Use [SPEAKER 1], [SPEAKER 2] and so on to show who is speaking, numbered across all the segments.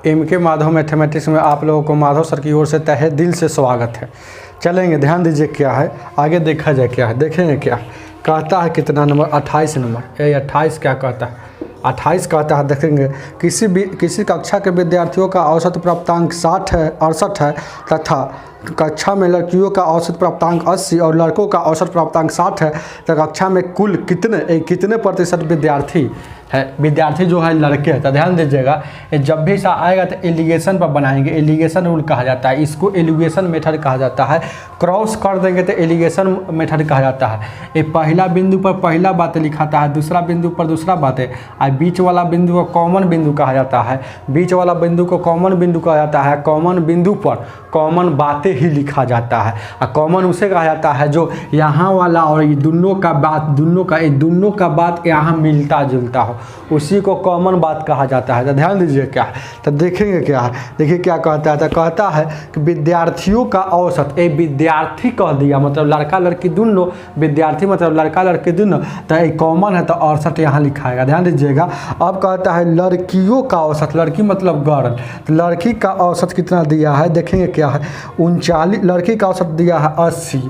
[SPEAKER 1] MK Madhav mathematics में आप लोगों को माधव सर की ओर से तहे दिल से स्वागत है। चलेंगे, ध्यान दीजिए क्या है, आगे देखा जाए क्या है। देखेंगे क्या कहता है, कितना नंबर 28 नंबर। ये 28 क्या कहता है, 28 कहता है। देखेंगे किसी कक्षा के विद्यार्थियों का औसत प्राप्तांक 68 है तथा कक्षा में लड़कियों का औसत प्राप्तांक 80 और लड़कों का औसत प्राप्तांक 60 है, तो कक्षा में कुल कितने प्रतिशत विद्यार्थी जो है लड़के हैं। तो ध्यान दीजिएगा, जब भी ऐसा आएगा तो एलिगेशन पर बनाएंगे। एलिगेशन रूल कहा जाता है, इसको एलिगेशन मेथड कहा जाता है। क्रॉस कर देंगे तो एलिगेशन मेथड कहा जाता है। ये पहला बिंदु पर पहला बात लिखाता है, दूसरा बिंदु पर दूसरा बात है, और बीच वाला बिंदु को कॉमन बिंदु कहा जाता है। बीच वाला बिंदु को कॉमन बिंदु कहा जाता है। कॉमन बिंदु पर कॉमन बातें ही लिखा जाता है। और कॉमन उसे कहा जाता है जो यहाँ वाला और ये दोनों का बात यहाँ मिलता जुलता हो, उसी को कॉमन बात कहा जाता है। तो ध्यान दीजिए क्या है, तो देखेंगे क्या है। देखिए क्या कहता है, तो कहता है कि विद्यार्थियों का औसत, एक विद्यार्थी कह दिया मतलब लड़का लड़की दोनों, विद्यार्थी मतलब लड़का लड़की दोनों, तो एक कॉमन है तो औसत यहाँ लिखाएगा। ध्यान दीजिएगा। अब कहता है लड़कियों का औसत, लड़की मतलब गर्ल, तो लड़की का औसत कितना दिया है, देखेंगे क्या है 39। लड़की का औसत दिया है 80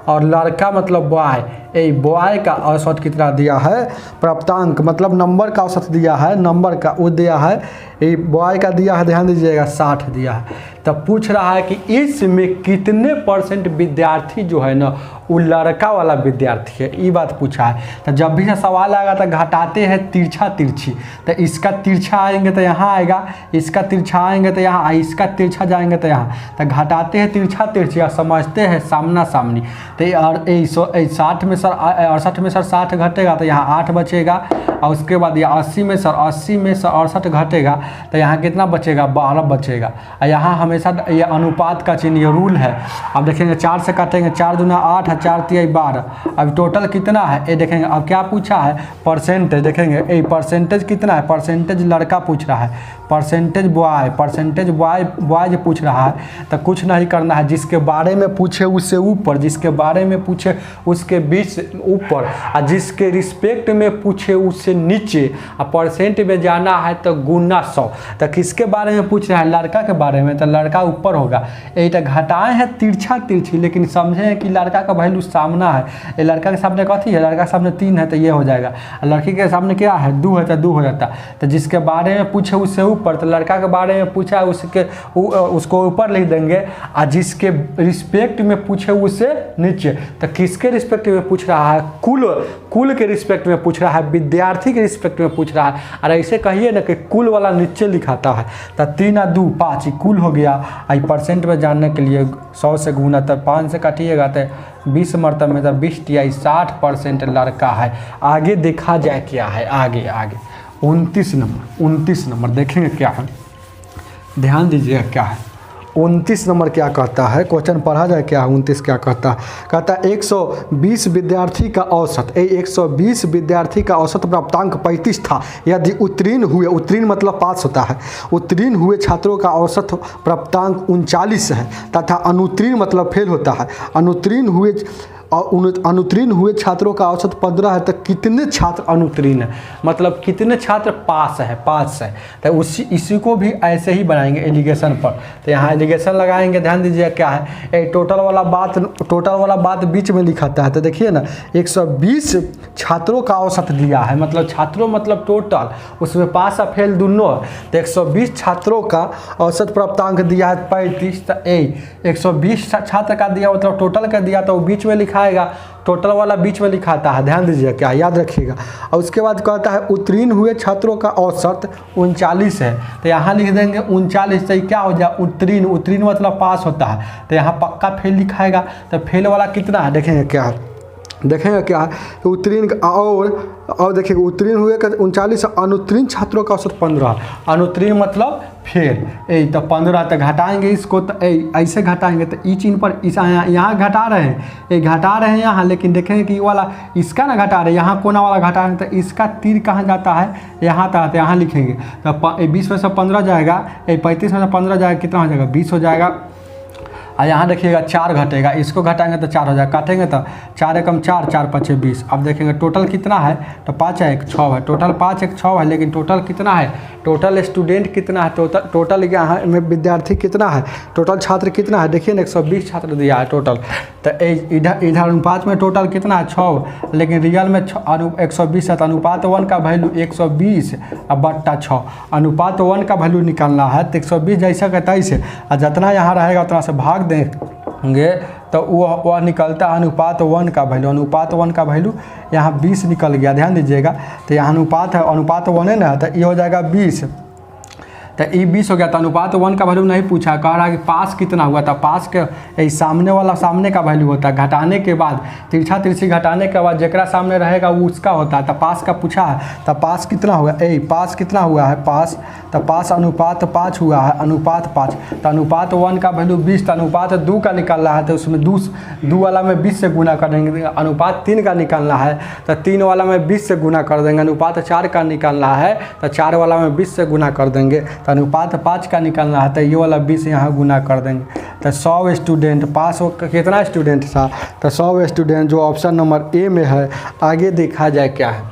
[SPEAKER 1] और लड़का मतलब बॉय का औसत कितना दिया है, प्राप्तांक मतलब नंबर का औसत दिया है, नंबर का वो दिया है, ये बॉय का दिया है, ध्यान दीजिएगा 60 दिया है। तब पूछ रहा है कि इसमें कितने % विद्यार्थी जो है ना वो लड़का वाला विद्यार्थी है, ये बात पूछा है। तो जब भी सवाल आएगा तो घटाते हैं तिरछा तिरछी, तो इसका तिरछा आएंगे तो यहाँ आएगा, इसका तिरछा आएंगे तो यहाँ, इसका तिरछा जाएंगे तो यहाँ, तो घटाते हैं तिरछा तिरछी और समझते हैं सामना सामनी। तो 60 में सर 68 में सर 60 घटेगा तो यहाँ 8 बचेगा, और उसके बाद ये 80 में सर 68 घटेगा तो यहाँ कितना बचेगा, 12 बचेगा। और यहाँ हमेशा ये अनुपात का चिन्ह, ये रूल है। अब देखेंगे 4 से काटेंगे, 4 दूना 8 है, 4 तिया 12। अब टोटल कितना है ये देखेंगे। अब क्या पूछा है, परसेंटेज। देखेंगे ये परसेंटेज कितना है, परसेंटेज लड़का पूछ रहा है, परसेंटेज बॉय जो पूछ रहा है। तो कुछ नहीं करना है, जिसके बारे में पूछे उससे ऊपर, जिसके बारे में पूछे उसके बीच ऊपर, और जिसके रिस्पेक्ट में पूछे उससे नीचे, और परसेंट में जाना है तो गुना 100। तो किसके बारे में पूछ रहा है, लड़का के बारे में, तो लड़का ऊपर होगा। ये तो घटाए हैं तिरछा तिरछी, लेकिन समझे कि लड़का का वैल्यू सामना है। ये लड़का के सामने कथी है, लड़का के सामने 3 है तो ये हो जाएगा, लड़की के सामने क्या है 2 है तो 2 हो जाता। तो जिसके बारे में पूछे उससे ऊपर, तो लड़का के बारे में पूछा उसको ऊपर लिख देंगे, और जिसके रिस्पेक्ट में पूछे उससे नीचे। तो किसके रिस्पेक्ट में पूछ रहा है, कुल के रिस्पेक्ट में पूछ रहा है, विद्यार्थी के रिस्पेक्ट में पूछ रहा है। और ऐसे कहिए ना कि कुल वाला नीचे लिखाता है। तो 3 और 2 5 कुल हो गया। आई परसेंट में जानने के लिए 100 से गुना, तब 5 से काटिएगा तो 20 मरतब में, तब 20 या 60% लड़का है। आगे देखा जाए क्या है, आगे 29 नंबर देखेंगे क्या है, ध्यान दीजिएगा क्या है 29 नंबर क्या कहता है। क्वेश्चन पढ़ा जाए क्या है। 29 क्या कहता है 120 विद्यार्थी का औसत, 120 विद्यार्थी का औसत प्राप्तांक 35 था। यदि उत्तीर्ण मतलब पास होता है, उत्तीर्ण हुए छात्रों का औसत प्राप्तांक 39 है तथा अनुत्तीर्ण मतलब फेल होता है। अनुत्तीर्ण हुए छात्रों का औसत 15 है, तो कितने छात्र अनुत्तीर्ण है, मतलब कितने छात्र पास है। तो इसी को भी ऐसे ही बनाएंगे एलिगेशन पर। तो यहाँ एलिगेशन लगाएंगे, ध्यान दीजिए क्या है, टोटल वाला बात बीच में लिखाता है। तो देखिए ना 120 छात्रों का औसत दिया है, मतलब छात्रों मतलब टोटल, उसमें पास और फेल दोनों। तो 120 छात्रों का औसत प्राप्तांक दिया है 35। तो 120 छात्र का दिया मतलब टोटल का दिया, तो बीच में लिखाएगा, टोटल वाला बीच में लिखाता है। ध्यान दीजिए क्या, याद रखिएगा। और उसके बाद कहता है उत्तीर्ण हुए छात्रों का औसत 39 है, तो यहाँ लिख देंगे 39। तो क्या हो जाए, उत्तीर्ण मतलब पास होता है, तो यहाँ पक्का फेल लिखाएगा। तो फेल वाला कितना है, देखेंगे क्या है उत्तीर्ण, और देखिए उत्तीर्ण हुए का 39, अनुत्तीर्ण छात्रों का औसत 15। अनुत्तीर्ण मतलब फेल, तो 15 तो घटाएंगे इसको, तो ऐसे घटाएंगे तो ई चिन्ह पर यहाँ घटा रहे हैं, यहाँ, लेकिन देखेंगे कि वाला इसका ना घटा रहे, यहाँ कोना वाला घटा रहे, तो इसका तीर कहाँ जाता है, यहाँ तक, तो यहाँ लिखेंगे। तो 20 में से 15 जाएगा, 35 में से 15 जाएगा, कितना हो जाएगा 20 हो जाएगा। और यहाँ देखिएगा 4 घटेगा, इसको घटाएंगे तो 4 हो जाएगा, काटेंगे तो 4 एकम 4, 4 पचे 20। अब देखेंगे टोटल कितना है, तो 5 है 1 6 है, टोटल 5 1 6 है, लेकिन टोटल कितना है, टोटल स्टूडेंट कितना है, टोटल यहाँ में विद्यार्थी कितना है, टोटल छात्र कितना है, देखिए ना 120 छात्र दिया है टोटल। तो इधर अनुपात में टोटल कितना है 6, लेकिन रियल में 120 है, तो अनुपात 1 का वैल्यू 120 अब बट्टा 6, अनुपात 1 का वैल्यू निकालना है, तो 120 जैसा का तैसे और जितना यहाँ रहेगा उतना से भाग देंगे तो वह निकलता है अनुपात 1 का वैल्यू, अनुपात 1 का वैल्यू यहाँ 20 निकल गया, ध्यान दीजिएगा। तो यहाँ अनुपात है, अनुपात 1 है ना, तो ये हो जाएगा 20, तो ये 20 हो गया। तो अनुपात 1 का वैल्यू नहीं पूछा, कह रहा है कि पास कितना हुआ था, पास के सामने वाला सामने का वैल्यू होता है, घटाने के बाद तिरछा तिरछी घटाने के बाद जकरा सामने रहेगा वो उसका होता है। तो पास का पूछा है, तो पास कितना हुआ, पास कितना हुआ है पास, तो पास अनुपात 5 हुआ है, अनुपात 5। तो अनुपात 1 का वैल्यू 20, तो अनुपात 2 का निकालना है, तो उसमें 2 वाला में 20 से गुना कर देंगे। अनुपात 3 का निकालना है, तो 3 वाला में 20 से गुना कर देंगे। अनुपात 4 का निकालना है, तो 4 वाला में 20 से गुना कर देंगे। तो अनुपात 5 का निकालना है, तो ये वाला 20 यहाँ गुना कर देंगे। तो 100 स्टूडेंट पास हो, कितना स्टूडेंट था, तो 100 स्टूडेंट, जो ऑप्शन नंबर ए में है। आगे देखा जाए क्या है,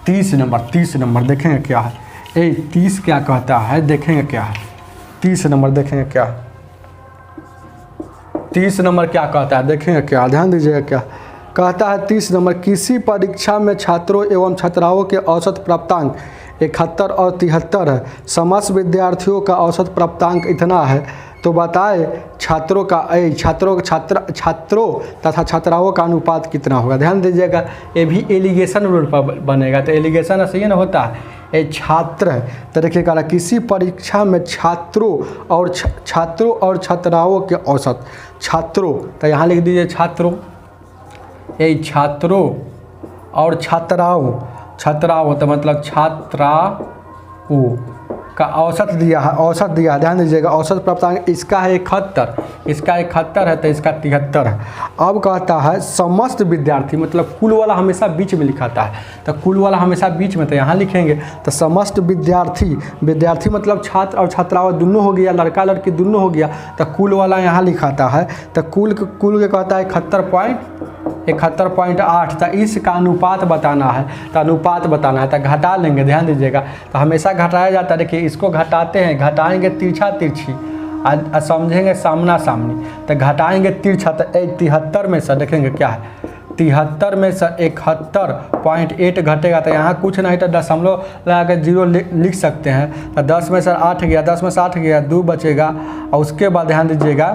[SPEAKER 1] 30 नंबर देखेंगे क्या है, 30 क्या कहता है, देखेंगे क्या है, 30 नंबर देखेंगे क्या, 30 नंबर क्या कहता है, देखेंगे क्या, ध्यान दीजिएगा क्या कहता है। 30 नंबर, किसी परीक्षा में छात्रों एवं छात्राओं के औसत प्राप्तांक 71 और 73 है, समस्त विद्यार्थियों का औसत प्राप्तांक इतना है, तो बताए छात्रों तथा छात्राओं का अनुपात कितना होगा। ध्यान दीजिएगा, ये भी एलिगेशन रूल पर बनेगा। तो एलिगेशन ऐसे ही ना होता है, ये छात्र है, तो देखिएगा किसी परीक्षा में छात्रों और छात्राओं के औसत, छात्रों, तो यहाँ लिख दीजिए छात्रों, ये छात्रों और छात्राओं तो मतलब छात्राओं का औसत दिया है, ध्यान दीजिएगा। औसत प्राप्तांक इसका है 71 है, तो इसका 73 है। अब कहता है समस्त विद्यार्थी, मतलब कुल वाला हमेशा बीच में लिखाता है, तो कुल वाला हमेशा बीच में, तो यहाँ लिखेंगे तो समस्त विद्यार्थी मतलब छात्र और छात्राओं दोनों हो गया, लड़का लड़की दोनों हो गया, तो कुल वाला यहाँ लिखाता है। तो कुल के कहता है 71.8, तो इसका अनुपात बताना है, तो घटा लेंगे, ध्यान दीजिएगा। तो हमेशा घटाया जाता है, देखिए इसको घटाएंगे तिरछा तिरछी, समझेंगे सामना सामनी, तो घटाएंगे तिरछा, तो 73 में से देखेंगे क्या है, 73 में से 71.8 घटेगा, तो यहाँ कुछ नहीं तो दशमलव लगा के 0 लिख सकते हैं। तो 10 में से 8 गया, 2 बचेगा, और उसके बाद ध्यान दीजिएगा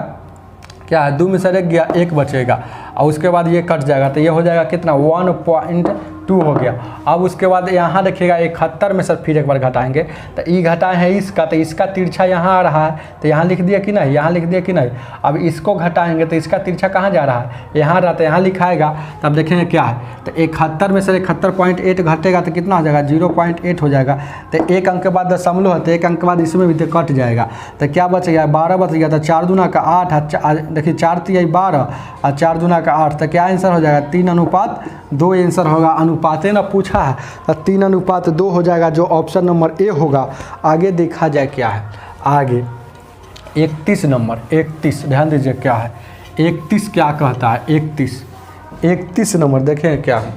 [SPEAKER 1] क्या है, 2 में से 1 गया, 1 बचेगा, और उसके बाद ये कट जाएगा, तो ये हो जाएगा कितना 1.2 हो गया। अब उसके बाद यहाँ देखिएगा 71 में से फिर एक बार घटाएंगे, तो ई घटाए हैं इसका, तो इसका तिरछा यहाँ आ रहा है, तो यहाँ लिख दिया कि नहीं, अब इसको घटाएंगे तो इसका तिरछा कहाँ जा रहा है, यहाँ रहा, तो यहाँ लिखाएगा, तब देखेंगे क्या है। तो 71 में से 71.8 घटेगा तो कितना हो जाएगा, 0.8 हो जाएगा। तो 1 अंक के बाद दशमलव है, तो 1 अंक के बाद इसमें भी तो कट जाएगा, तो क्या बच गया, 12 बच गया। तो 4 दूना का 8, देखिए 4 तिया 12 और 4 दूना का 8, तो क्या आंसर हो जाएगा, 3:2 आंसर होगा। अनुपाते ना पूछा है, तो 3:2 हो जाएगा, जो ऑप्शन नंबर ए होगा। आगे देखा जाए क्या है, आगे 31 नंबर, 31 ध्यान दीजिए क्या है, 31 क्या कहता है, 31 नंबर देखें क्या है,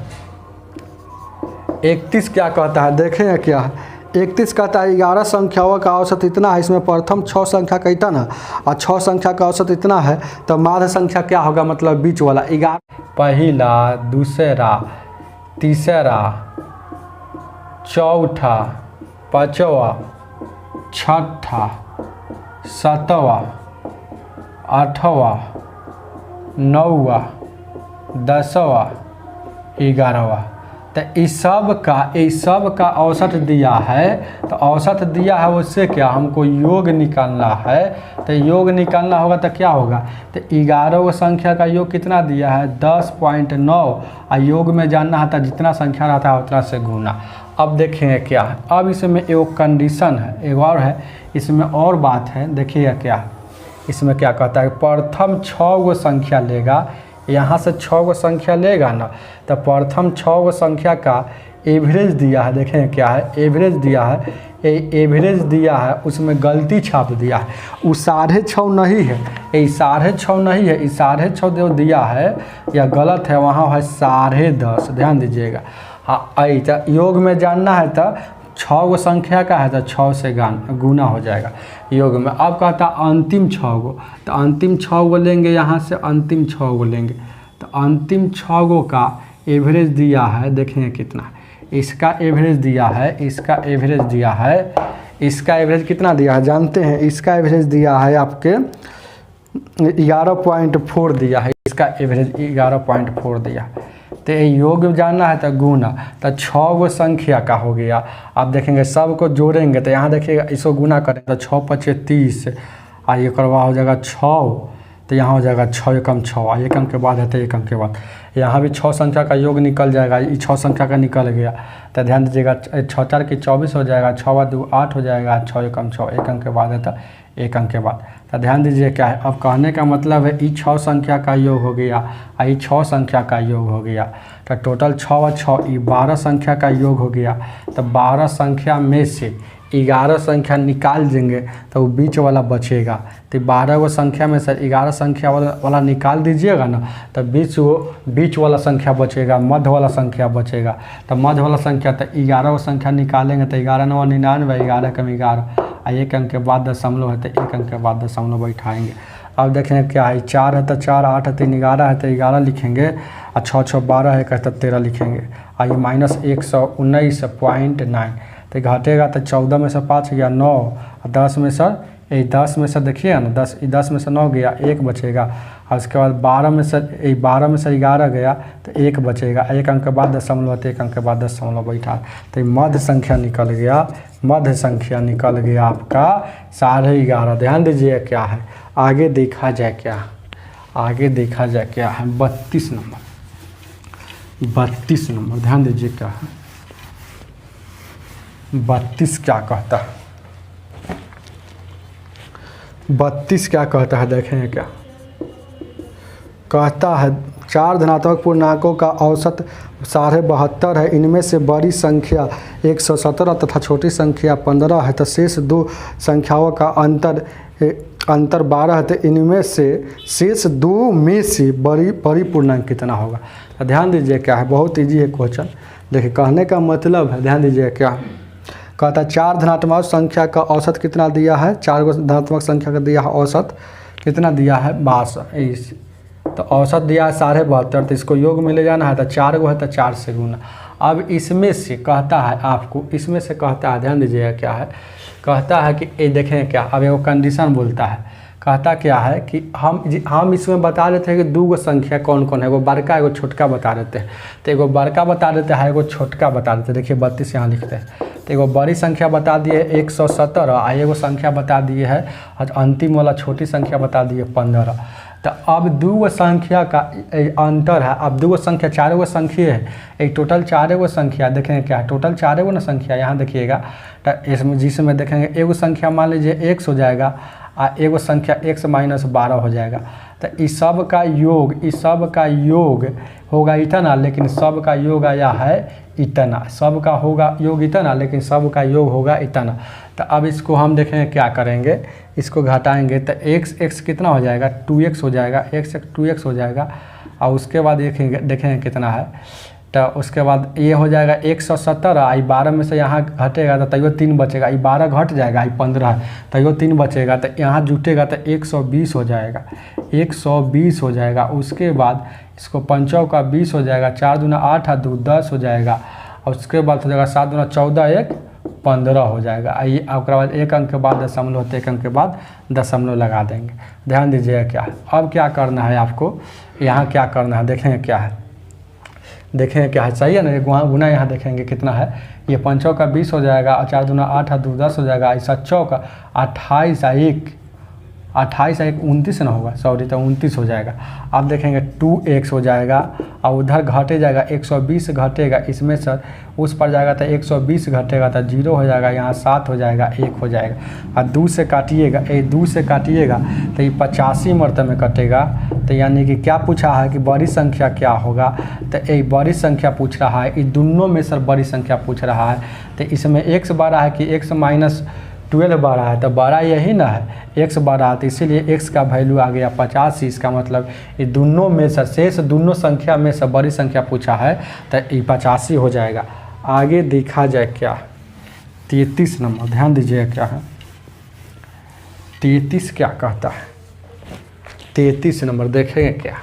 [SPEAKER 1] 31 क्या कहता है, देखें क्या है। 31 कहता है 11 संख्याओं का औसत इतना है, इसमें प्रथम 6 संख्या का इतना और 6 संख्या का औसत इतना है, तो माध्य संख्या क्या होगा, मतलब बीच वाला 11, पहला, दूसरा, तीसरा, चौथा, पाँचवा, छठा, सातवां, आठवां, नौवां, 10वां, 11वां। तो इस सब का औसत दिया है, तो औसत दिया है उससे क्या हमको योग निकालना है, तो योग निकालना होगा तो क्या होगा, तो 11 संख्या का योग कितना दिया है 10.9, और योग में जानना है तो जितना संख्या रहता है उतना से गुना। अब देखेंगे क्या है, अब इसमें एक कंडीशन है, एक और है, इसमें और बात है, देखिएगा क्या है, इसमें क्या कहता है, प्रथम 6 संख्या लेगा, यहाँ से 6 संख्या लेगा ना, तो प्रथम 6 संख्या का एवरेज दिया है, देखें क्या है, एवरेज दिया है, एवरेज दिया है उसमें गलती छाप दिया है, वो 6.5 नहीं है, ये 6.5 नहीं है, ये 6.5 जो दिया है या गलत है, वहाँ है 10.5। ध्यान दीजिएगा। हाँ योग में जानना है तो 6 गो संख्या का है तो 6 से गुना हो जाएगा योग में। अब कहता अंतिम 6 गो, तो अंतिम 6 गो लेंगे, यहाँ से अंतिम 6 गो लेंगे, तो अंतिम 6 गो का एवरेज दिया है, देखेंगे कितना, इसका एवरेज दिया है, इसका एवरेज दिया है, इसका एवरेज कितना दिया है जानते हैं, इसका एवरेज दिया है आपके 11.4 दिया है, इसका एवरेज 11.4 दिया। तो योग जानना है तो गुना, तो 6 गो संख्या का हो गया। आप देखेंगे सबको जोड़ेंगे तो यहाँ देखिएगा इसको गुना करें तो 6 × 5 = 30, आइए करवा हो जाएगा 6, तो यहाँ हो जाएगा 6 एकम 6, एकम के बाद है तो एकम के बाद यहाँ भी 6 संख्या का योग निकल जाएगा, ये 6 संख्या का निकल गया। तो ध्यान दीजिएगा 6 × 4 = 24 हो जाएगा, 6 × 2 = 8 हो जाएगा, 6 एकम 6, एकम के बाद है तो एकम के बाद। तो ध्यान दीजिए क्या है, अब कहने का मतलब है ये 6 संख्या का योग हो गया, ये 6 संख्या का योग हो गया, तो टोटल 6 और 6 ये 12 संख्या का योग हो गया। तो 12 संख्या में से 11 संख्या निकाल देंगे तो वो बीच वाला बचेगा। तो 12 गो संख्या में से 11 संख्या वाला निकाल दीजिएगा ना, तो बीच वाला संख्या बचेगा, मध्य वाला संख्या बचेगा। तो मध्य वाला संख्या तो 11 गो संख्या निकालेंगे तो 11 × 9 = 99, 11 × 11, एक अंक के बाद दशमलव है तो एक अंक के बाद दशमलव बैठाएंगे। अब देखें क्या है, 4 है तो 4, 8 है तो 11 है तो 11 लिखेंगे, और 6 × 6 = 12 है तो 13 लिखेंगे, और ये -119.9, तो घटेगा तो 14 में से 5 गया 9, और 10 में से देखिए ना 10 में से 9 गया, 1 बचेगा, और उसके बाद 12 में से 11 गया तो 1 बचेगा, एक अंक के बाद दशमलव तो एक अंक के बाद दशमलव बैठा। तो मध्य संख्या निकल गया, मध्य संख्या निकल गया आपका 11.5। ध्यान दीजिए क्या है, आगे देखा जाए क्या, आगे देखा जाए क्या है, 32 नंबर, 32 नंबर ध्यान दीजिए क्या है, 32 क्या कहता है, 32 क्या कहता है, देखेंगे क्या कहता है। 4 धनात्मक पूर्णांकों का औसत 72.5 है, इनमें से बड़ी संख्या 117 तथा छोटी संख्या 15 है, तो शेष 2 संख्याओं का अंतर 12 है, तो इनमें से शेष 2 में से बड़ी पूर्णांक कितना होगा। तो ध्यान दीजिए क्या है, बहुत ईजी है क्वेश्चन। देखिए कहने का मतलब है, ध्यान दीजिए क्या कहता है, 4 धनात्मक संख्या का औसत कितना दिया है, 4 धनात्मक संख्या का दिया है औसत कितना दिया है 22, तो औसत दिया है 72.5, तो इसको योग में ले जाना है तो 4 गो है तो 4 से गुना। अब इसमें से कहता है आपको, इसमें से कहता है, ध्यान दीजिएगा क्या है, कहता है कि ये देखें क्या, अब वो कंडीशन बोलता है, कहता क्या है कि हम इसमें बता देते हैं कि 2 गो संख्या कौन कौन है, एगो बड़का एगो छोटका बता देते हैं। तो एगो बड़का बता देते हैं, एगो छोटका बता देते हैं। देखिए 32 यहाँ लिखते हैं, तो एगो बड़ी संख्या बता दिए 117, और एगो संख्या बता दिए है, और अंतिम वाला छोटी संख्या बता दिए 15। तो अब 2 गो संख्या का अंतर है, अब 2 गो संख्या 4 गो संख्या है, एक टोटल 4 गो संख्या देखेंगे क्या है, टोटल 4 गो ना संख्या यहाँ देखिएगा। तो इसमें जिसमें देखेंगे एगो संख्या मान लीजिए x हो जाएगा, और एगो संख्या x - 12 हो जाएगा। तो इस सब का योग होगा इतना, लेकिन सब का योग आया है इतना, सब का होगा योग इतना, लेकिन सब का योग होगा इतना। तो अब इसको हम देखेंगे क्या करेंगे, इसको घटाएंगे तो x कितना हो जाएगा 2x हो जाएगा, x 2x हो जाएगा, और उसके बाद देखेंगे कितना है। तो उसके बाद ये हो जाएगा 117, आई 12 में से यहाँ घटेगा तो तैयो 3 बचेगा, ये 12 घट जाएगा, आई 15 तैयो 3 बचेगा, तो यहाँ जुटेगा तो 120 हो जाएगा, 120 हो जाएगा। उसके बाद इसको 5 का 20 हो जाएगा, 4 दूना 8 और 2 10 हो जाएगा, और उसके बाद हो जाएगा 7 दूना 14 1 15 हो जाएगा। आइए उसके बाद एक अंक के बाद दशमलव होते, एक अंक के बाद दशमलव लगा देंगे। ध्यान दीजिएगा क्या है, अब क्या करना है आपको, यहाँ क्या करना है देखेंगे क्या है, देखेंगे क्या है, सही है ना, गुना यहाँ देखेंगे कितना है, ये 5 का 20 हो जाएगा, और 4 दूना 8 और 2 10 हो जाएगा, 7 का 28 और 1 28 एक 29 ना होगा, सॉरी, तो 29 हो जाएगा। आप देखेंगे 2x हो जाएगा और उधर घटे जाएगा 120 घटेगा, इसमें से उस पर जाएगा तो 120 घटेगा तो 0 हो जाएगा, यहाँ 7 हो जाएगा, 1 हो जाएगा। और 2 से काटिएगा, 2 से काटिएगा तो ये 85 मरतबे में कटेगा। तो यानी कि क्या पूछा है कि बड़ी संख्या क्या होगा, तो ये बड़ी संख्या पूछ रहा है, इस दोनों में से बड़ी संख्या पूछ रहा है। तो इसमें x बड़ा है कि x माइनस 12 बड़ा है, तो बड़ा यही ना है, x बड़ा है, तो इसीलिए x का वैल्यू आ गया 85। इसका मतलब ये दोनों में से शेष दोनों संख्या में से बड़ी संख्या पूछा है, तो ये 85 हो जाएगा। आगे देखा जाए क्या 33 नंबर, ध्यान दीजिए क्या है 33 क्या कहता है। 33 नंबर देखेंगे क्या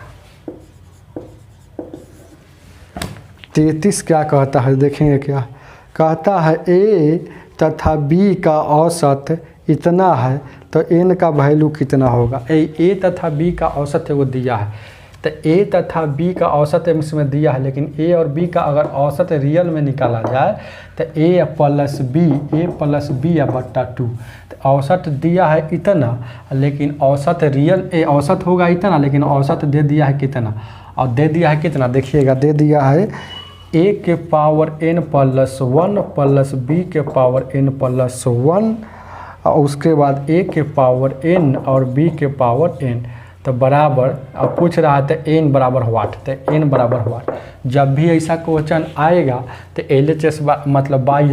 [SPEAKER 1] 33 क्या कहता है, देखेंगे क्या कहता है। a तथा b का औसत इतना है तो n का वैल्यू कितना होगा। a तथा b का औसत है वो दिया है, तो a तथा b का औसत इसमें दिया है, लेकिन a और b का अगर औसत रियल में निकाला जाए तो a प्लस b या बट्टा 2। तो औसत दिया है इतना, लेकिन औसत रियल औसत होगा इतना, लेकिन औसत दे दिया है कितना, और दे दिया है कितना देखिएगा, दे दिया है a के power n plus 1 plus b के पावर n प्लस 1 और उसके बाद a के पावर n और b के पावर n, तो बराबर। अब पूछ रहा है तो n बराबर व्हाट, तो n बराबर व्हाट। जब भी ऐसा क्वेश्चन आएगा तो LHS मतलब बाई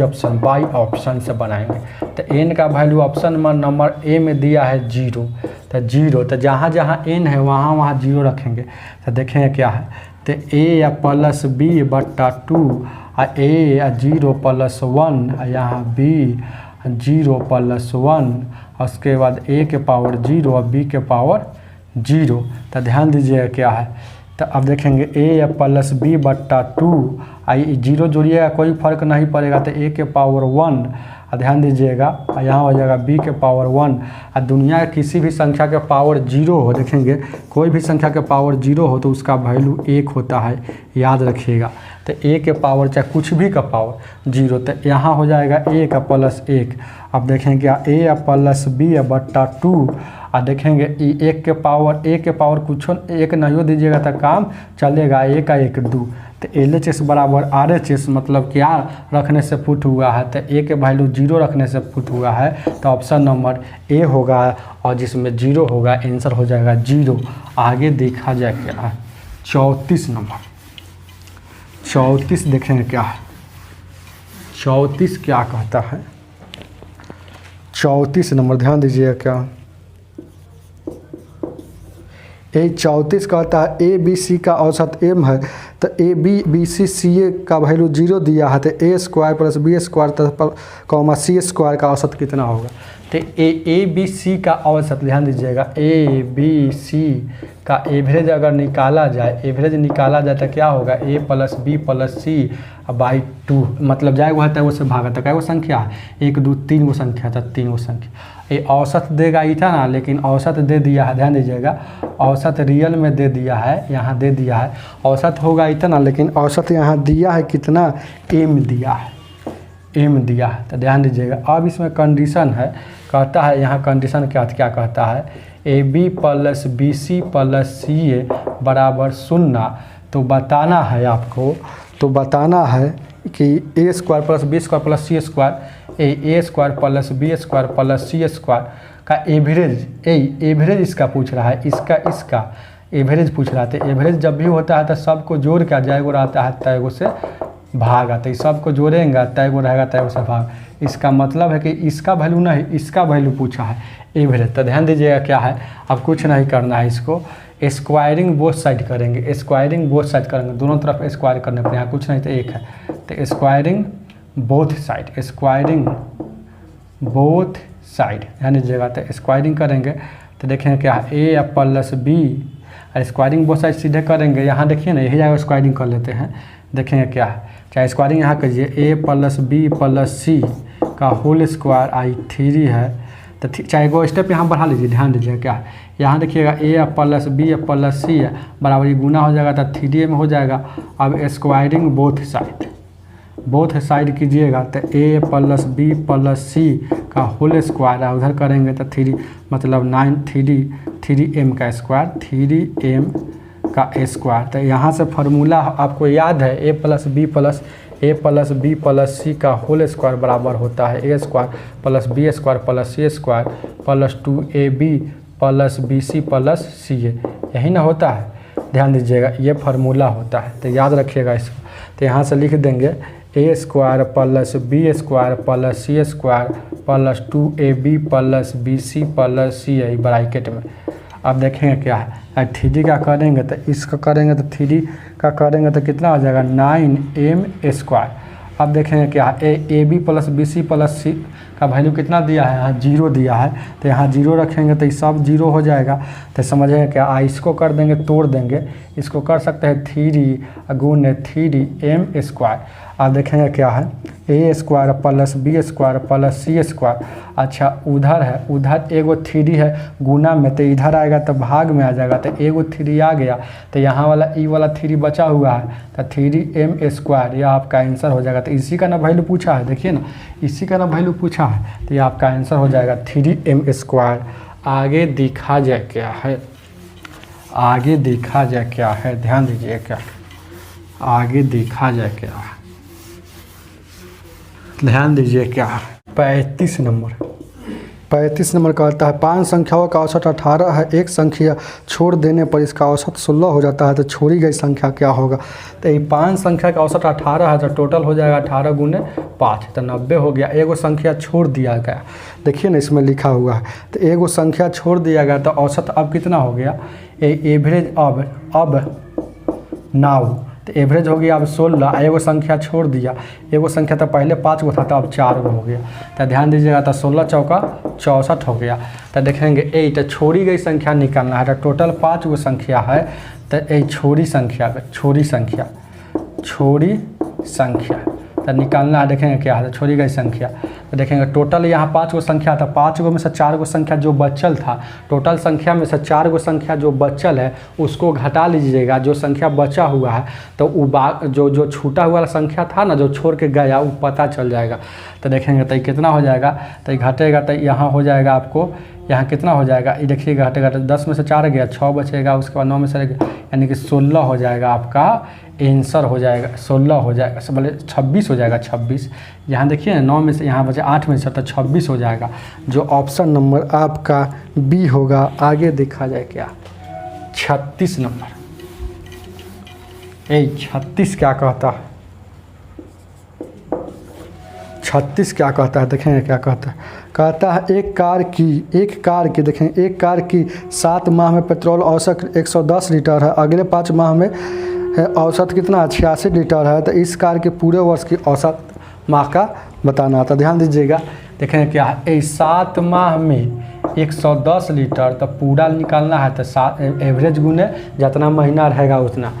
[SPEAKER 1] ऑप्शन से बनाएंगे। तो n का वैल्यू ऑप्शन नंबर a में दिया है 0, तो 0, तो जहाँ जहाँ n है वहाँ वहाँ 0 रखेंगे। तो देखेंगे क्या है, तो a या प्लस b बट्टा 2 और a या 0 प्लस 1 यहाँ b 0 प्लस 1, उसके बाद a के पावर 0 और b के पावर 0। तो ध्यान दीजिएगा क्या है, तो अब देखेंगे a या प्लस b बट्टा 2 आई 0 जोड़िएगा कोई फर्क नहीं पड़ेगा, तो a के पावर 1 और ध्यान दीजिएगा यहाँ हो जाएगा b के पावर 1। और दुनिया के किसी भी संख्या के पावर 0 हो, देखेंगे कोई भी संख्या के पावर 0 हो तो उसका वैल्यू 1 होता है, याद रखिएगा। तो a के पावर चाहे कुछ भी का पावर 0, तो यहाँ हो जाएगा a का प्लस 1। अब देखेंगे क्या a या प्लस b या बट्टा 2 और देखेंगे a के पावर कुछ एक नहीं दीजिएगा तो काम चलेगा, a का 1 2। तो LHS बराबर RHS मतलब क्या रखने से पुट हुआ है, तो a के वैल्यू 0 रखने से पुट हुआ है, तो ऑप्शन नंबर a होगा और जिसमें 0 होगा आंसर हो जाएगा 0। आगे देखा जाए क्या है 34 नंबर। 34 देखेंगे क्या है, 34 क्या कहता है। 34 नंबर ध्यान दीजिएगा क्या, 34 कहता है ए बी सी का औसत m है, तो ए बी बी सी सी ए का वैल्यू 0 दिया है, तो a square plus b square comma c square का औसत कितना होगा। तो ए बी सी का औसत ध्यान दीजिएगा, ए बी सी का एवरेज अगर निकाला जाए तो क्या होगा, a plus b plus c by 2 मतलब जाएगा है वो से भागा, तो क्या वो संख्या है 1 2 3 वो संख्या था, 3 वो संख्या। ये औसत देगा ही था ना, लेकिन औसत दे दिया है, ध्यान दीजिएगा औसत रियल में दे दिया है, यहाँ दे दिया है औसत होगा इतना, लेकिन औसत यहाँ दिया है कितना, m दिया है, m दिया है। तो ध्यान दीजिएगा अब इसमें कंडीशन है, कहता है यहाँ कंडीशन क्या कहता है, a b plus B C plus C a बराबर 0। तो बताना है आपको, तो बताना है कि a square plus b square plus c square a square plus b square plus c square का एवरेज इसका पूछ रहा है, इसका एवरेज पूछ रहा है। तो एवरेज जब भी होता है तो सबको जोड़ के जाएगो रहता है तयगो से भाग आता है, सबको जोड़ेंगे तयगो रहेगा तयगो से भाग। इसका मतलब है कि इसका वैल्यू नहीं, इसका वैल्यू पूछा है एवरेज। तो ध्यान दीजिएगा क्या है, अब कुछ नहीं करना है, इसको स्क्वायरिंग बोथ साइड करेंगे, दोनों तरफ स्क्वायर करने पर, यहाँ कुछ नहीं तो 1 है, तो स्क्वायरिंग बोथ साइड ध्यान दीजिएगा। तो स्क्वायरिंग करेंगे तो देखेंगे क्या है, a या प्लस b और स्क्वायरिंग बोथ साइड सीधे करेंगे, यहाँ देखिए ना यही जगह स्क्वायरिंग कर लेते हैं, देखेंगे क्या है, चाहे स्क्वायरिंग यहाँ करिए a plus B plus c का होल स्क्वायर आई 3 है। तो चाहे वो स्टेप यहाँ बढ़ा लीजिए, ध्यान दीजिएगा क्या है, यहाँ देखिएगा a या प्लस b या प्लस c है बराबर ये गुना हो जाएगा तो 3a में हो जाएगा। अब squaring both side both side कीजिएगा तो a plus B plus c का होल स्क्वायर है, उधर करेंगे तो 3 मतलब 9 3 m का स्क्वायर 3m का स्क्वायर। तो यहाँ से फार्मूला आपको याद है a plus B plus c का होल स्क्वायर बराबर होता है a square plus B square plus C square plus 2ab plus B C plus C a, यही ना होता है। ध्यान दीजिएगा ये फार्मूला होता है, तो याद रखिएगा इसको। तो यहाँ से लिख देंगे a square plus B square plus C square plus 2ab plus B C plus C A bracket में। अब देखेंगे क्या है, 3 का करेंगे तो इसका करेंगे तो 3 का करेंगे तो कितना हो जाएगा 9m स्क्वायर। अब देखेंगे क्या है, a b plus B C plus c का वैल्यू कितना दिया है, यहाँ 0 दिया है, तो यहाँ 0 रखेंगे तो ये सब 0 हो जाएगा। तो समझेंगे क्या, इसको कर देंगे तोड़ देंगे, इसको कर सकते हैं 3 गुने 3m स्क्वायर। अब देखेंगे क्या है, a square plus B square plus C square. अच्छा उधर है, उधर एगो 3 है गुना में, तो इधर आएगा तो भाग में आ जाएगा, तो एगो 3 आ गया, तो यहाँ वाला ई वाला 3 बचा हुआ है, तो 3m स्क्वायर यह आपका आंसर हो जाएगा। तो इसी का ना वैल्यू पूछा है, देखिए ना इसी का ना वैल्यू पूछा है, तो ये आपका आंसर हो जाएगा 3m स्क्वायर। आगे देखा जाए क्या है, आगे देखा जाए क्या है, ध्यान दीजिए क्या आगे देखा जाए क्या है, ध्यान दीजिए क्या है। 35 नंबर कहता है 5 संख्याओं का औसत 18 है, एक संख्या छोड़ देने पर इसका औसत 16 हो जाता है, तो छोड़ी गई संख्या क्या होगा। तो ये 5 संख्या का औसत 18 है, तो टोटल हो जाएगा 18 गुने 5, तो 90 हो गया। एगो संख्या छोड़ दिया गया, देखिए ना इसमें लिखा हुआ है, तो एगो संख्या छोड़ दिया गया, तो औसत अब कितना हो गया, एवरेज अब नाउ, तो एवरेज हो गया अब 16। एगो संख्या छोड़ दिया, एगो संख्या तो पहले 5 गो था, तो अब 4 गो हो गया। तो ध्यान दीजिएगा, तो 16 चौका 64 हो गया। तो देखेंगे 8 छोड़ी गई संख्या निकालना है, तो टोटल 5 गो संख्या है, तो छोड़ी संख्या तो निकालना है। देखेंगे क्या है, छोड़ी गई संख्या, तो देखेंगे टोटल यहाँ 5 गो संख्या था, 5 गो में से 4 गो संख्या जो बचल था, टोटल संख्या में से 4 गो संख्या जो बचल है उसको घटा लीजिएगा, जो संख्या बचा हुआ है तो वो जो छूटा हुआ संख्या था ना, जो छोड़ के गया, वो पता चल जाएगा। तो देखेंगे तो कितना हो जाएगा, तो घटेगा, तो यहाँ हो जाएगा आपको, यहाँ कितना हो जाएगा, ये देखिएगा घटेगा, तो 10 में से 4 गया, 6 बचेगा, उसके बाद 9 में से यानी कि 16 हो जाएगा आपका आंसर हो जाएगा, 16 हो जाएगा, सब बोले 26 हो जाएगा, 26। यहाँ देखिए 9 में से यहाँ बचे 8 में से, तो 26 हो जाएगा, जो ऑप्शन नंबर आपका बी होगा। आगे देखा जाए क्या, 36 नंबर, 36 क्या कहता है, 36 क्या कहता है, देखेंगे क्या कहता है। कहता है एक कार की देखें, एक कार की 7 माह में पेट्रोल औसत 110 लीटर है, अगले 5 माह में औसत कितना 86 लीटर है, तो इस कार के पूरे वर्ष की औसत माह का बताना था। ध्यान दीजिएगा, देखें क्या है, 7 माह में 110 लीटर, तो पूरा निकालना है, तो 7 एवरेज गुने जितना महीना रहेगा उतना,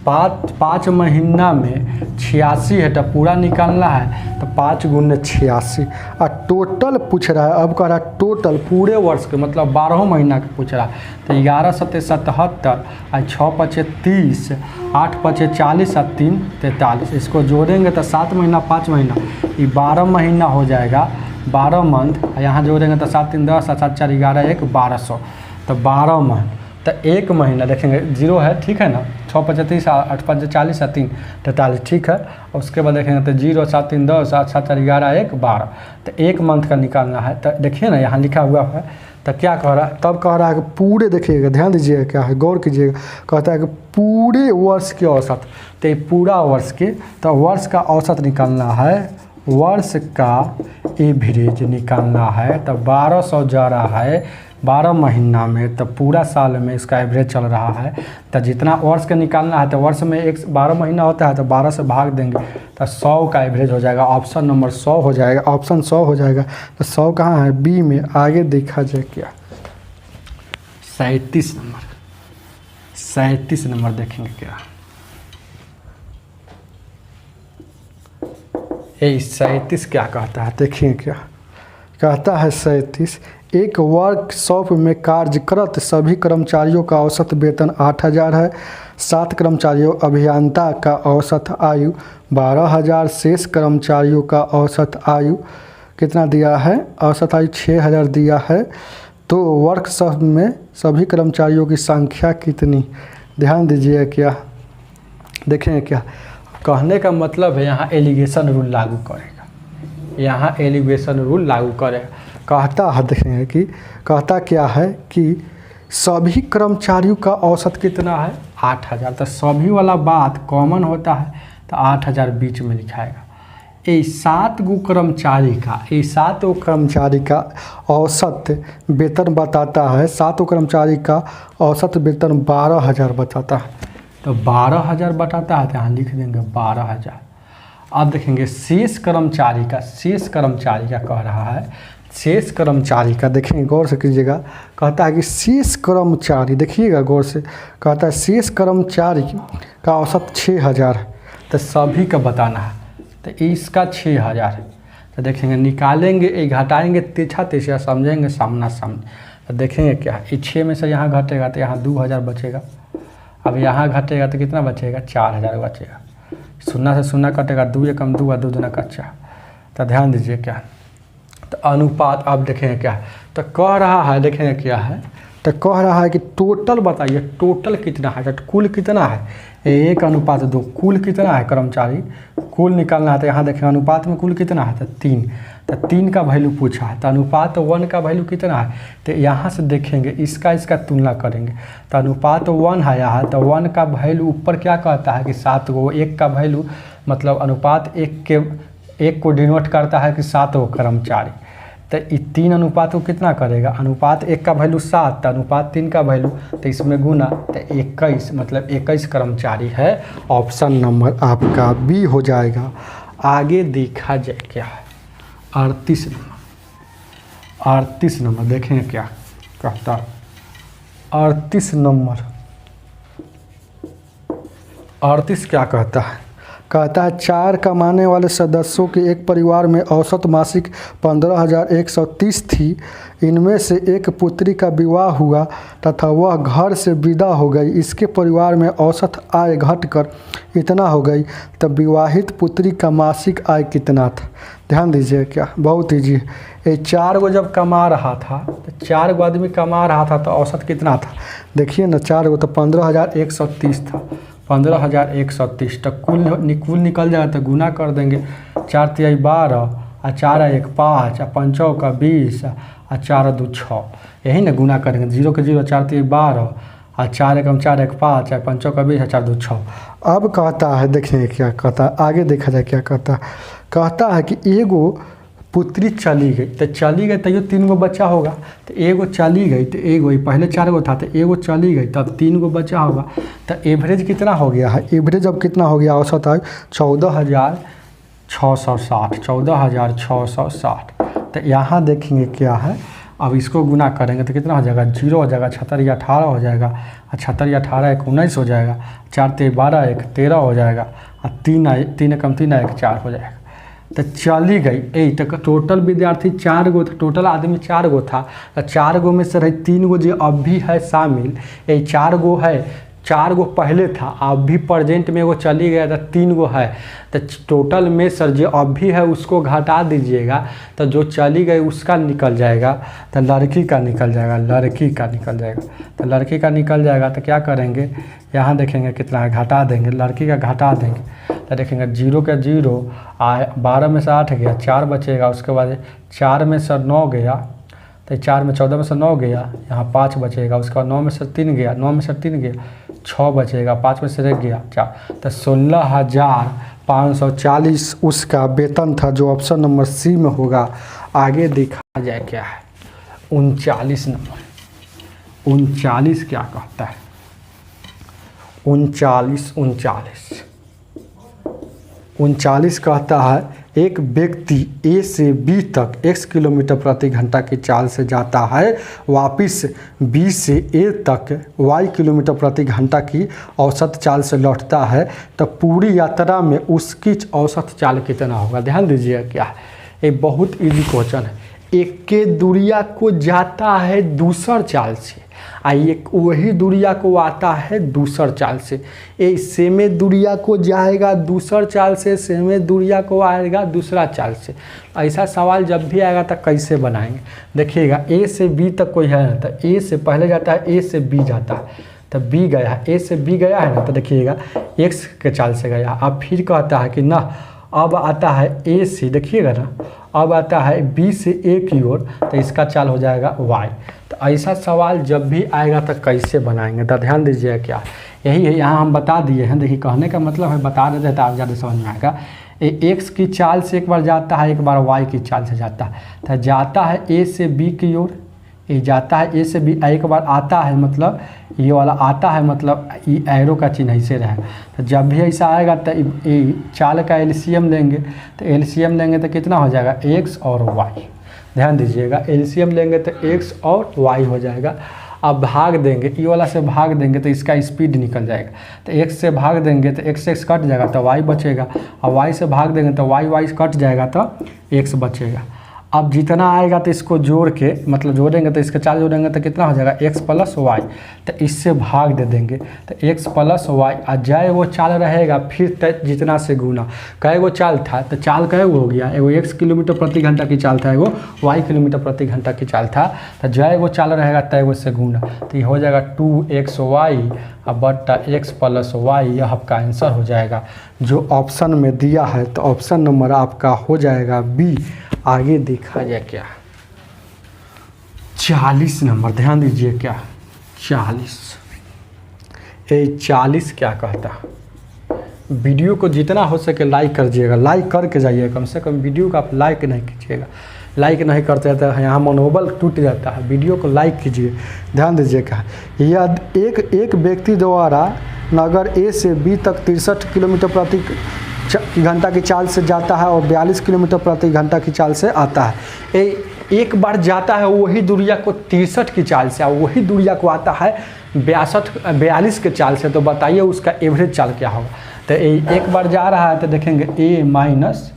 [SPEAKER 1] 5 महीना में 86 है, तो पूरा निकालना है, तो 5 गुने 86। और टोटल पूछ रहा है, अब कह रहा है टोटल पूरे वर्ष के, मतलब 12 महीना का पूछ रहा है, तो 11 सत्ते 77 और 6 पचे 30, 8 पचे 40 और 3 43, इसको जोड़ेंगे तो 7 महीना 5 महीना, ये 12 महीना हो जाएगा, 12 मंथ। यहाँ जोड़ेंगे तो 7 3 10 7 4 11 1 1200, तो 12 मंथ, तो 1 महीना देखेंगे 0 है, ठीक है ना, 6 पचे 30 8 5 40 और 3 43, ठीक है। और उसके बाद देखेंगे तो 0 7 3 10 7 7 4 11 1 12, तो 1 मंथ का निकालना है। तो देखिए ना यहाँ लिखा हुआ है, तो क्या कह रहा है, तब कह रहा है कि पूरे, देखिएगा ध्यान दीजिएगा क्या है, गौर कीजिएगा, कहता है कि पूरे वर्ष के औसत, तो ये पूरा वर्ष के, तो वर्ष का औसत निकालना है, वर्ष का एवरेज निकालना है, तो 1200 जा रहा है 12 महीना में, तो पूरा साल में इसका एवरेज चल रहा है, तो जितना वर्ष का निकालना है, तो वर्ष में 12 महीना होता है, तो 12 से भाग देंगे, तो 100 का एवरेज हो जाएगा, ऑप्शन नंबर 100 हो जाएगा, ऑप्शन 100 हो जाएगा। तो 100 कहाँ है, बी में। आगे देखा जाए क्या, 37 नंबर देखेंगे क्या, 37 क्या कहता है, देखिए क्या कहता है। 37 एक वर्कशॉप में कार्यरत सभी कर्मचारियों का औसत वेतन 8,000 है। 7 कर्मचारियों अभियंता का औसत आयु 12,000। शेष कर्मचारियों का औसत आयु कितना दिया है? औसत आयु 6,000 दिया है। तो वर्कशॉप में सभी कर्मचारियों की संख्या कितनी? ध्यान दीजिए क्या देखें क्या कहने का मतलब है, यहाँ एलिगेशन रूल लागू करेगा, यहाँ एलिगेशन रूल लागू करेगा। कहता है देखेंगे कि कहता क्या है कि सभी कर्मचारियों का औसत कितना है? 8,000। तो सभी वाला बात कॉमन होता है तो 8,000 बीच में लिखाएगा। ये 7 गो कर्मचारी का औसत वेतन बताता है। 7 कर्मचारी का औसत वेतन 12,000 बताता है। तो 12,000 बताता है तो यहाँ लिख देंगे 12,000। अब देखेंगे शेष कर्मचारी का कह रहा है। शेष कर्मचारी का देखेंगे, गौर से कीजिएगा। कहता है कि शेष कर्मचारी, देखिएगा गौर से, कहता है शेष कर्मचारी का औसत 6,000 है। तो सभी का बताना है तो इसका 6,000 है। तो देखेंगे निकालेंगे, घटाएंगे तिरछा समझेंगे सामना सामने। तो देखेंगे क्या ये 6 में से यहाँ घटेगा तो यहाँ 2,000 बचेगा। अब यहाँ घटेगा तो कितना बचेगा? 4,000 बचेगा। 0 से 0 कटेगा, 2 एकम 2 2 दूना कच्चा। तो ध्यान दीजिए क्या तो अनुपात। अब देखेंगे क्या तो कह रहा है, देखेंगे क्या है तो कह रहा है कि टोटल बताइए, टोटल कितना है? तो कुल कितना है? 1:2। कुल कितना है कर्मचारी? कुल निकालना है तो यहाँ देखेंगे अनुपात में कुल कितना है? तो 3। तो 3 का वैल्यू पूछा है तो अनुपात 1 का वैल्यू कितना है? तो यहाँ से देखेंगे इसका तुलना करेंगे तो अनुपात 1 है यहाँ। तो 1 का वैल्यू ऊपर क्या कहता है कि 7 गो। 1 का वैल्यू मतलब अनुपात 1 को डिनोट करता है कि 7 गो कर्मचारी। तो 3 अनुपात को कितना करेगा? अनुपात 1 का वैल्यू 7 तो अनुपात 3 का वैल्यू तो इसमें गुना तो 21, मतलब 21 कर्मचारी है। ऑप्शन नंबर आपका बी हो जाएगा। आगे देखा जाए क्या है 38 नंबर। 38 नंबर देखेंगे क्या कहता है। 38 नंबर 38 क्या कहता है? कहता है 4 कमाने वाले सदस्यों के एक परिवार में औसत मासिक 15,130 थी। इनमें से एक पुत्री का विवाह हुआ तथा वह घर से विदा हो गई। इसके परिवार में औसत आय घटकर इतना हो गई। तब विवाहित पुत्री का मासिक आय कितना था? ध्यान दीजिए क्या बहुत ईजी है। ये 4 गो जब कमा रहा था तो 4 गो आदमी कमा रहा था तो औसत कितना था? देखिए ना 4 गो तो 15,130 था। 15,130 तो कुल निकल जाएगा तो गुना कर देंगे। 4 तिहाई 12 और 4 1 5 और 5 का 20 और 4 2 6। यही ना गुना करेंगे 0 के 0 4 तिहाई 12 और 4 1 4 1 5 और 5 का 20 और 4 2 6। अब कहता है देखेंगे क्या कहता है, आगे देखा जाए क्या कहता है। कहता है कि एगो पुत्री चली गई तो तैयो 3 गो बच्चा होगा। तो एगो चली गई तो एगो, पहले 4 गो था तो एगो चली गई तब 3 गो बच्चा होगा। तो एवरेज कितना हो गया है? एवरेज अब कितना हो गया? औसत आयु 14,660। 14,660। तो यहाँ देखेंगे क्या है। अब इसको गुना करेंगे तो कितना हो जाएगा? 0 हो जाएगा। 76 18 हो जाएगा और 76 18 1 19 हो जाएगा। 4 3 12 1 13 हो जाएगा और 3 कम 3 1 4 हो जाएगा। तो चली गई तो टोटल विद्यार्थी 4 गो था, टोटल आदमी 4 गो था। तो 4 गो में से रही 3 गो जो अब भी है शामिल। 4 गो है, 4 गो पहले था अब भी प्रेजेंट में वो चली गया था 3 गो है। तो टोटल में सर जो अब भी है उसको घटा दीजिएगा तो जो चली गई उसका निकल जाएगा। तो लड़की का निकल जाएगा, लड़की का निकल जाएगा। तो लड़की का निकल जाएगा तो क्या करेंगे? यहाँ देखेंगे कितना है, घटा देंगे, लड़की का घटा देंगे। तो देखेंगे 0 का 0 12 में से 8 गया, 4 बचेगा। उसके बाद 4 में से 9 गया तो 4 में 14 में से 9 गया, यहाँ 5 बचेगा। उसके बाद 9 में से 3 गया, 9 में से 3 गया 6 बचेगा, 5 में से 1 गया 4। तो 16,540 उसका वेतन था, जो ऑप्शन नंबर सी में होगा। आगे देखा जाए क्या है 39 नंबर। 39 क्या कहता है? 39 कहता है एक व्यक्ति ए से बी तक x किलोमीटर प्रति घंटा की चाल से जाता है, वापस बी से ए तक y किलोमीटर प्रति घंटा की औसत चाल से लौटता है, तो पूरी यात्रा में उसकी औसत चाल कितना होगा? ध्यान दीजिए क्या है, ये बहुत इजी क्वेश्चन है। एक के दूरिया को जाता है दूसर चाल से, एक वही दूरिया को आता है दूसर चाल से। ए सेमे दूरिया को जाएगा दूसर चाल से, सेमे दूरिया को आएगा दूसरा चाल से। ऐसा सवाल जब भी आएगा तो कैसे बनाएंगे? देखिएगा ए से बी तक कोई है ना, तो ए से पहले जाता है, ए से बी जाता है, तो बी गया, ए से बी गया है ना, तो देखिएगा एक्स के चाल से गया। अब फिर कहता है कि ना अब आता है ए से, देखिएगा ना अब आता है बी से ए की ओर, तो इसका चाल हो जाएगा वाई। तो ऐसा सवाल जब भी आएगा तो कैसे बनाएंगे? तो ध्यान दीजिए क्या यही है, यहाँ हम बता दिए हैं। देखिए कहने का मतलब है बता देते हैं तो आप ज़्यादा समझ में आएगा। एक्स की चाल से एक बार जाता है, एक बार वाई की चाल से जाता है। तो जाता है ए से बी की ओर, ये जाता है ए से बी, एक बार आता है मतलब ये वाला आता है मतलब ये एरो का चिन्ह ऐसे रहे। तो जब भी ऐसा आएगा तो ये चाल का एलसीएम लेंगे, तो एलसीएम लेंगे तो कितना हो जाएगा एक्स और वाई। ध्यान दीजिएगा एलसीएम लेंगे तो एक्स और वाई हो जाएगा। अब भाग देंगे, ये वाला से भाग देंगे तो इसका स्पीड निकल जाएगा। तो एक्स से भाग देंगे तो एक्स एक्स कट जाएगा तो वाई बचेगा, और वाई से भाग देंगे तो वाई वाई कट जाएगा तो एक्स बचेगा। अब जितना आएगा तो इसको जोड़ के मतलब जोड़ेंगे तो इसका चाल जोड़ेंगे तो कितना हो जाएगा एक्स प्लस वाई। तो इससे भाग दे देंगे तो एक्स प्लस वाई, और जय वो चाल रहेगा फिर जितना से गुना। कै गो चाल था तो चाल कै गो हो गया, एगो एक्स किलोमीटर प्रति घंटा की चाल था, एगो वाई किलोमीटर प्रति घंटा की चाल था। तो जय वो चाल रहेगा तय वो से गुना, तो ये हो जाएगा 2xy अब बट्टा एक्स प्लस वाई। यह आपका आंसर हो जाएगा जो ऑप्शन में दिया है। तो ऑप्शन नंबर आपका हो जाएगा बी। आगे देखा जाए क्या 40 नंबर, ध्यान दीजिए क्या 40। ये 40 क्या कहता? वीडियो को जितना हो सके लाइक कर दीजिएगा, लाइक करके जाइए, कम से कम वीडियो को आप लाइक नहीं कीजिएगा। लाइक नहीं करते तो यहाँ मनोबल टूट जाता है। वीडियो को लाइक कीजिए। ध्यान दीजिएगा यह एक व्यक्ति द्वारा नगर ए से बी तक 63 किलोमीटर प्रति घंटा की चाल से जाता है और 42 किलोमीटर प्रति घंटा की चाल से आता है। एक बार जाता है वही दूरिया को 63 की चाल से, और वही दूरिया को आता है 42 के चाल से। तो बताइए उसका एवरेज चाल क्या होगा? तो एक बार जा रहा है तो देखेंगे ए माइनस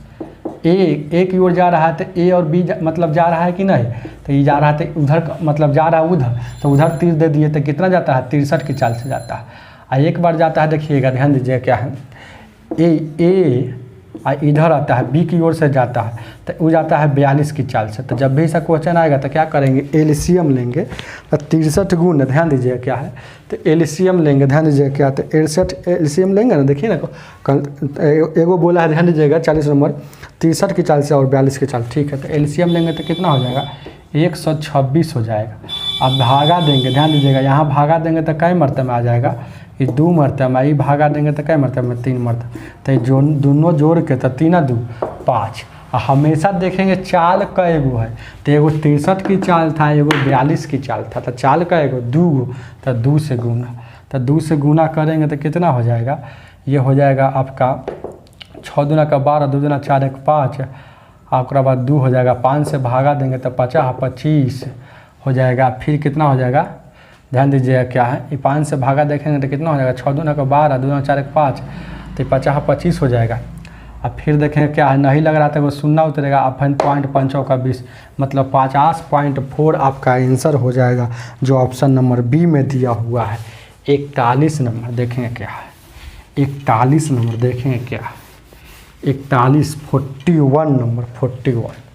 [SPEAKER 1] ए की ओर जा रहा है, तो ए और बी मतलब जा रहा है कि नहीं? तो ये जा रहा है तो उधर मतलब जा रहा है उधर, तो उधर तीर दे दिए तो कितना जाता है 63 की चाल से जाता है। और एक बार जाता है, देखिएगा ध्यान दीजिए क्या है, ए इधर आता है बी की ओर से जाता है तो वो जाता है 42 की चाल से। तो जब भी ऐसा क्वेश्चन आएगा तो क्या करेंगे एलसीएम लेंगे। तो 63 गुण, ध्यान दीजिए क्या है, तो एलसीएम लेंगे। ध्यान दीजिए क्या, तो 63 एलसीएम लेंगे ना। देखिए ना एगो बोला है, ध्यान दीजिएगा 40 नंबर 63 की चाल से और 42 की चाल, ठीक है। तो एलसीएम लेंगे तो कितना हो जाएगा 126 हो जाएगा। अब भागा देंगे, ध्यान दीजिएगा यहाँ भागा देंगे तो कई मरतबे में आ जाएगा, ये 2 मरतबा, ये भागा देंगे तो कई मरतबे में 3 मरतबा। तो जो दोनों जोड़ के तो 3 2 5। हमेशा देखेंगे चाल का एगो है, तो एगो 63 की चाल था, एगो 42 की चाल था। तो चाल का एगो 2 गो, तो 2 से गुना, तो 2 से गुना करेंगे तो कितना हो जाएगा, ये हो जाएगा आपका 6 दूना का 12, 2 दूना 4 1 5, और बाद 2 हो जाएगा। 5 से भागा देंगे तो 50 25 हो जाएगा। फिर कितना हो जाएगा, ध्यान दीजिएगा क्या है, ये 5 से भागा देखेंगे तो कितना हो जाएगा 6 दूना का 12, 2 दूना 4 1 5, तो 50 25 हो जाएगा। अब फिर देखेंगे क्या है, नहीं लग रहा था वो शून्य उतरेगा। अब 0.5 का 20 मतलब 50.4 आपका आंसर हो जाएगा जो ऑप्शन नंबर बी में दिया हुआ है। 41 नंबर देखेंगे क्या है, 41 नंबर देखेंगे क्या है, 41 41 नंबर 41।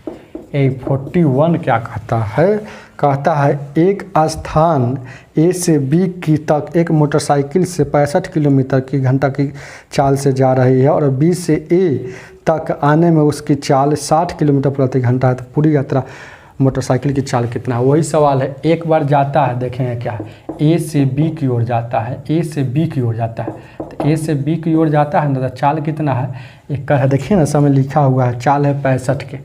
[SPEAKER 1] 41 क्या कहता है, कहता है एक स्थान ए से बी की तक एक मोटरसाइकिल से 65 किलोमीटर की घंटा की चाल से जा रही है और बी से ए तक आने में उसकी चाल 60 किलोमीटर प्रति घंटा है। तो पूरी यात्रा मोटरसाइकिल की चाल कितना है, वही सवाल है। एक बार जाता है, देखेंगे क्या है, ए से बी की ओर जाता है, ए से बी की ओर जाता है। तो ए से बी की ओर जाता है ना, तो चाल कितना है, एक का है, देखिए ना समय लिखा हुआ है, चाल है 65 के।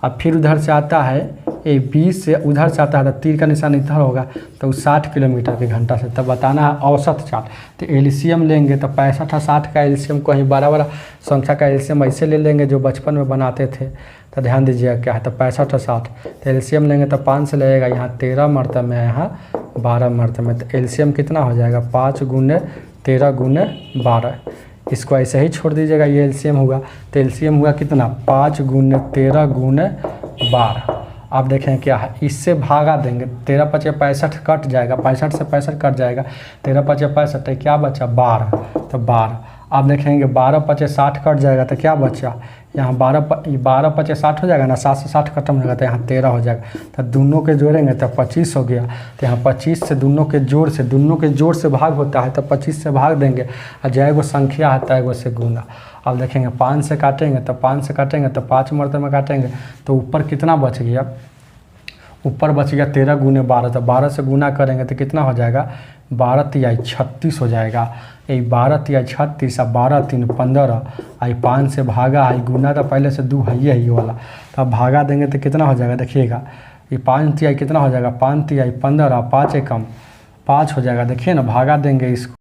[SPEAKER 1] अब फिर उधर से आता है ए बी से उधर से आता है, तो तीर का निशान इधर होगा, तो 60 किलोमीटर के घंटा से। तब बताना है औसत चाल। तो एलसीएम लेंगे तो 65 और 60 का एलसीएम, कहीं बड़ा संख्या का एलसीएम ऐसे ले लेंगे जो बचपन में बनाते थे। तो ध्यान दीजिएगा क्या है, तो 65 और 60। तो एलसीएम लेंगे तो 5 से लगेगा, यहाँ 13 मरतबे में, यहाँ 12 मरतबे में। तो एलसीएम कितना हो जाएगा 5 गुने 13 गुने 12। इसको ऐसे ही छोड़ दीजिएगा, ये एलसीएम हुआ। तो एलसीएम हुआ कितना 5 गुने 13 गुने 12। आप देखें क्या है, इससे भागा देंगे, 13 × 5 = 65 कट जाएगा, 65 से 65 कट जाएगा, 13 × 5 = 65, क्या बचा 12, तो 12। आप देखेंगे 12 × 5 = 60 कट जाएगा, तो क्या बचा यहाँ 12 × 5 = 60 हो जाएगा ना, 7 से 60 खत्म हो जाएगा, तो यहाँ 13 हो जाएगा। तो दोनों के जोड़ेंगे तो 25 हो गया। तो यहाँ 25 से दोनों के जोड़ से भाग होता है, तो 25 से भाग देंगे, और जय संख्या है तय से गुना। अब देखेंगे 5 से काटेंगे तो 5 मरतबे में काटेंगे, तो ऊपर कितना बच गया, ऊपर बच गया 13 × 12, तो 12 से गुना करेंगे तो कितना हो जाएगा, 12 × 3 = 36 हो जाएगा। यही 12 × 3 = 36, 12 × 3 = 15, आई 5 से भागा, आई गुना तो पहले से 2 है ये वाला, तो अब भागा देंगे तो कितना हो जाएगा, देखिएगा ये 5 × 3 कितना हो जाएगा, 5 × 3 = 15, 5 × 1 = 5 हो जाएगा। देखिए ना, भागा देंगे इसको।